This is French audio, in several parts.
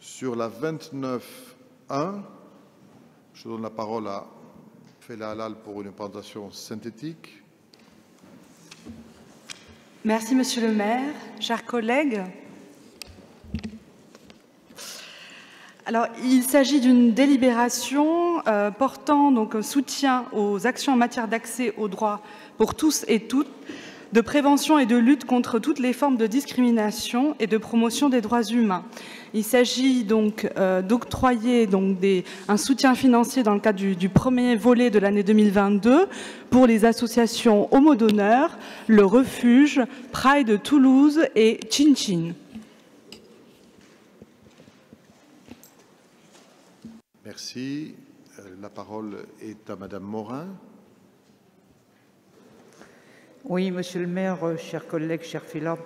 Sur la 29.1, je donne la parole à Fela Halal pour une présentation synthétique. Merci, Monsieur le maire. Chers collègues, alors, il s'agit d'une délibération portant donc soutien aux actions en matière d'accès aux droits pour tous et toutes, de prévention et de lutte contre toutes les formes de discrimination et de promotion des droits humains. Il s'agit donc d'octroyer un soutien financier dans le cadre du premier volet de l'année 2022 pour les associations Homo d'honneur, Le Refuge, Pride de Toulouse et Chin Chin. Merci. La parole est à Madame Morin. Oui, Monsieur le maire, chers collègues, cher Fela,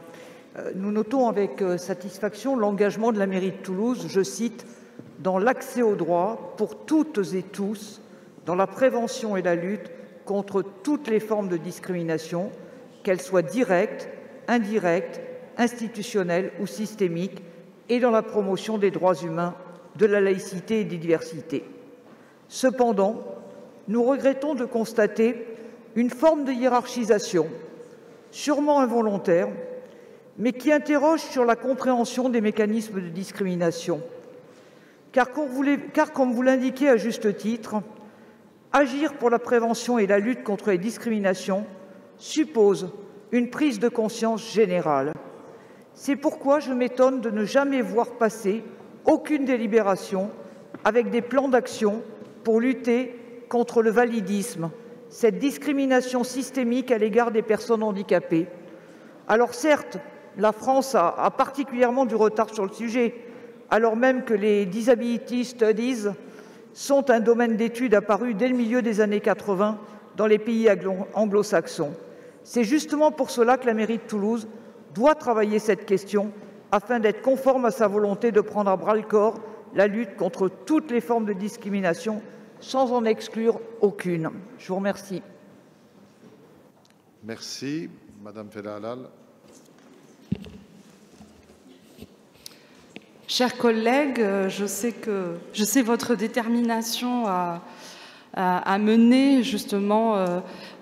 nous notons avec satisfaction l'engagement de la mairie de Toulouse, je cite, « dans l'accès aux droits pour toutes et tous, dans la prévention et la lutte contre toutes les formes de discrimination, qu'elles soient directes, indirectes, institutionnelles ou systémiques, et dans la promotion des droits humains, de la laïcité et des diversités. » Cependant, nous regrettons de constater une forme de hiérarchisation, sûrement involontaire, mais qui interroge sur la compréhension des mécanismes de discrimination. Car comme vous l'indiquez à juste titre, agir pour la prévention et la lutte contre les discriminations suppose une prise de conscience générale. C'est pourquoi je m'étonne de ne jamais voir passer aucune délibération avec des plans d'action pour lutter contre le validisme, cette discrimination systémique à l'égard des personnes handicapées. Alors certes, la France a particulièrement du retard sur le sujet, alors même que les Disability Studies sont un domaine d'études apparu dès le milieu des années 80 dans les pays anglo-saxons. C'est justement pour cela que la mairie de Toulouse doit travailler cette question afin d'être conforme à sa volonté de prendre à bras-le-corps la lutte contre toutes les formes de discrimination sans en exclure aucune. Je vous remercie. Merci. Madame Fela Halal. Chers collègues, je sais votre détermination à mener justement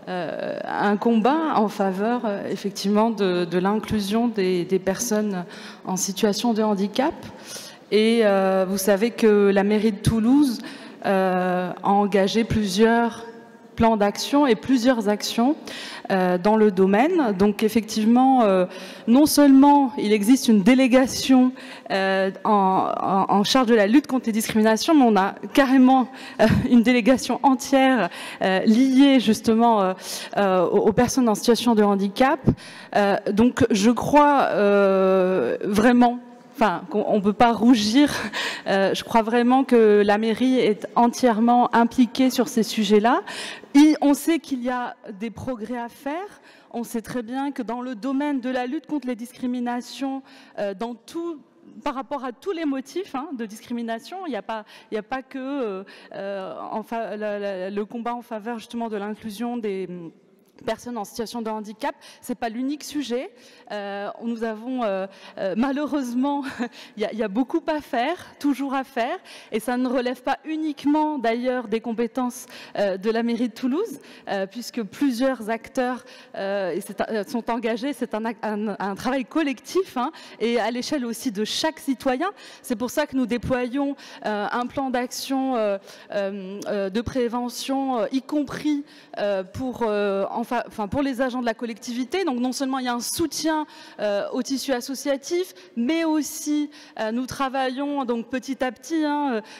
un combat en faveur effectivement de l'inclusion des personnes en situation de handicap. Et vous savez que la mairie de Toulouse a engagé plusieurs plans d'action et plusieurs actions dans le domaine. Donc effectivement, non seulement il existe une délégation en charge de la lutte contre les discriminations, mais on a carrément une délégation entière liée justement aux personnes en situation de handicap. Donc je crois vraiment, qu'on ne peut pas rougir. Je crois vraiment que la mairie est entièrement impliquée sur ces sujets-là. On sait qu'il y a des progrès à faire. On sait très bien que dans le domaine de la lutte contre les discriminations, par rapport à tous les motifs de discrimination, il n'y a pas que le combat en faveur justement de l'inclusion des personnes en situation de handicap, ce n'est pas l'unique sujet. Nous avons malheureusement, il y a beaucoup à faire, toujours à faire, et ça ne relève pas uniquement d'ailleurs des compétences de la mairie de Toulouse, puisque plusieurs acteurs sont engagés. C'est un travail collectif et à l'échelle aussi de chaque citoyen. C'est pour ça que nous déployons un plan d'action de prévention, y compris pour les agents de la collectivité. Donc non seulement il y a un soutien au tissu associatif, mais aussi nous travaillons donc petit à petit,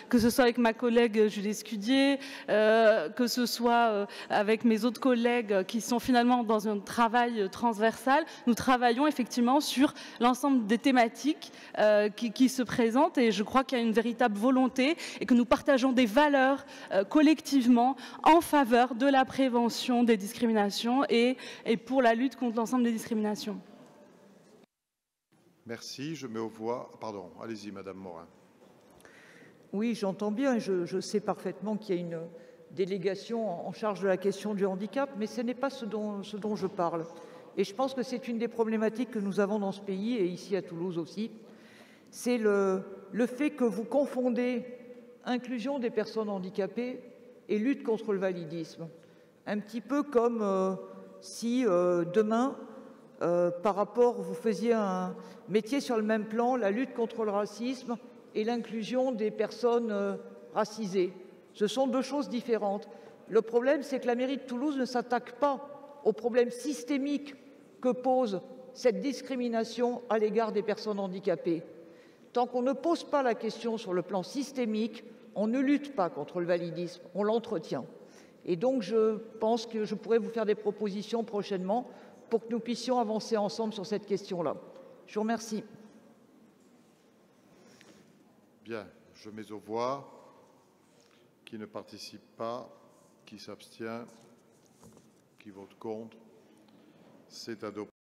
que ce soit avec ma collègue Julie Escudier, que ce soit avec mes autres collègues qui sont finalement dans un travail transversal. Nous travaillons effectivement sur l'ensemble des thématiques qui se présentent, et je crois qu'il y a une véritable volonté et que nous partageons des valeurs collectivement en faveur de la prévention des discriminations et pour la lutte contre l'ensemble des discriminations. Merci. Je mets aux voix. Pardon, allez-y, Madame Morin. Oui, j'entends bien. Je sais parfaitement qu'il y a une délégation en charge de la question du handicap, mais ce n'est pas ce dont je parle. Et je pense que c'est une des problématiques que nous avons dans ce pays et ici à Toulouse aussi. c'est le fait que vous confondez inclusion des personnes handicapées et lutte contre le validisme. Un petit peu comme si demain, par rapport, vous faisiez un métier sur le même plan, la lutte contre le racisme et l'inclusion des personnes racisées. Ce sont deux choses différentes. Le problème, c'est que la mairie de Toulouse ne s'attaque pas au problème systémique que pose cette discrimination à l'égard des personnes handicapées. Tant qu'on ne pose pas la question sur le plan systémique, on ne lutte pas contre le validisme, on l'entretient. Et donc, je pense que je pourrais vous faire des propositions prochainement pour que nous puissions avancer ensemble sur cette question-là. Je vous remercie. Bien, je mets aux voix. Qui ne participe pas, qui s'abstient, qui vote contre, c'est adopté.